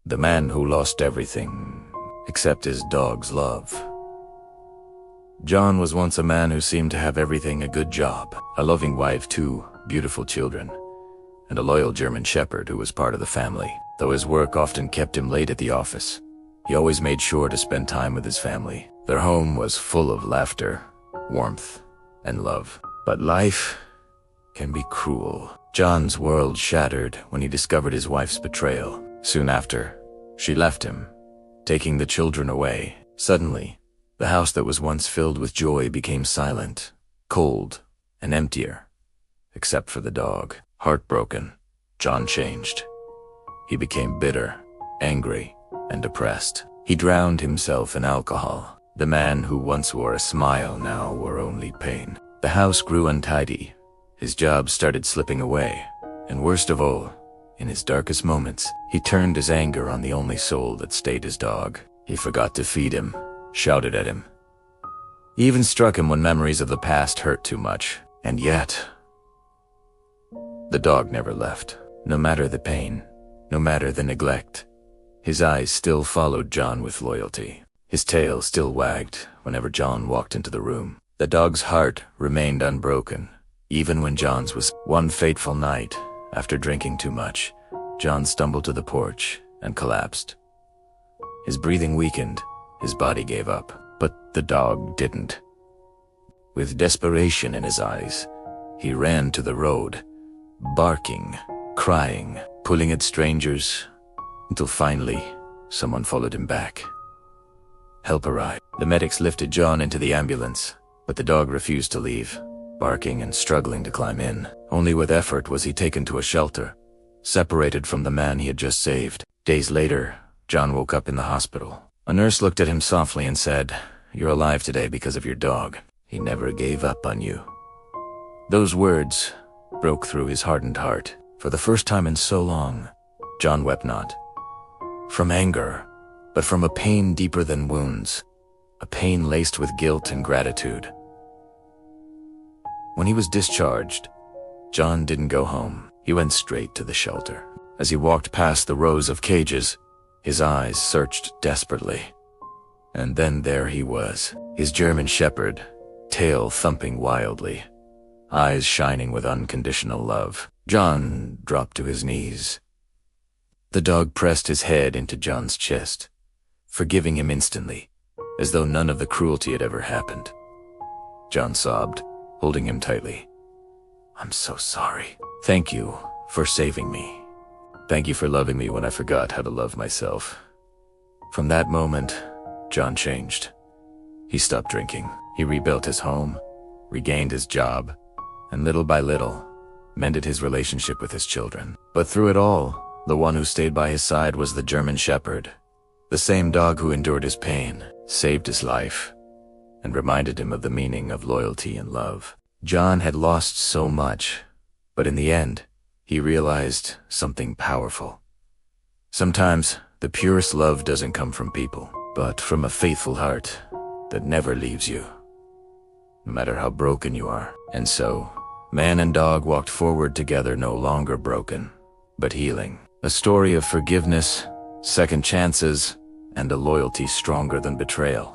The man who lost everything except his dog's love. John was once a man who seemed to have everything: a good job, a loving wife, 2 beautiful children, and a loyal German shepherd who was part of the family. Though his work often kept him late at the office, he always made sure to spend time with his family. Their home was full of laughter, warmth, and love. But life can be cruel. John's world shattered when he discovered his wife's betrayal. Soon after, she left him, taking the children away. Suddenly, the house that was once filled with joy became silent, cold, and emptier, except for the dog. Heartbroken, John changed. He became bitter, angry, and depressed. He drowned himself in alcohol. The man who once wore a smile now wore only pain. The house grew untidy. His job started slipping away. And worst of all, in his darkest moments, he turned his anger on the only soul that stayed: his dog. He forgot to feed him, shouted at him. He even struck him when memories of the past hurt too much. And yet, the dog never left. No matter the pain, no matter the neglect, his eyes still followed John with loyalty. His tail still wagged whenever John walked into the room. The dog's heart remained unbroken, even when John's was. One fateful night, after drinking too much, John stumbled to the porch and collapsed. His breathing weakened, his body gave up, but the dog didn't. With desperation in his eyes, he ran to the road, barking, crying, pulling at strangers, until finally, someone followed him back. Help arrived. The medics lifted John into the ambulance, but the dog refused to leave, barking and struggling to climb in. Only with effort was he taken to a shelter, separated from the man he had just saved. Days later, John woke up in the hospital. A nurse looked at him softly and said, "You're alive today because of your dog. He never gave up on you." Those words broke through his hardened heart. For the first time in so long, John wept not from anger, but from a pain deeper than wounds, a pain laced with guilt and gratitude. When he was discharged, John didn't go home. He went straight to the shelter. As he walked past the rows of cages, his eyes searched desperately. And then there he was, his German shepherd, tail thumping wildly, eyes shining with unconditional love. John dropped to his knees. The dog pressed his head into John's chest, forgiving him instantly, as though none of the cruelty had ever happened. John sobbed, holding him tightly. "I'm so sorry. Thank you for saving me. Thank you for loving me when I forgot how to love myself." From that moment, John changed. He stopped drinking. He rebuilt his home, regained his job, and little by little, mended his relationship with his children. But through it all, the one who stayed by his side was the German shepherd, the same dog who endured his pain, saved his life, and reminded him of the meaning of loyalty and love. John had lost so much, but in the end, he realized something powerful. Sometimes, the purest love doesn't come from people, but from a faithful heart that never leaves you, no matter how broken you are. And so, man and dog walked forward together, no longer broken, but healing. A story of forgiveness, second chances, and a loyalty stronger than betrayal.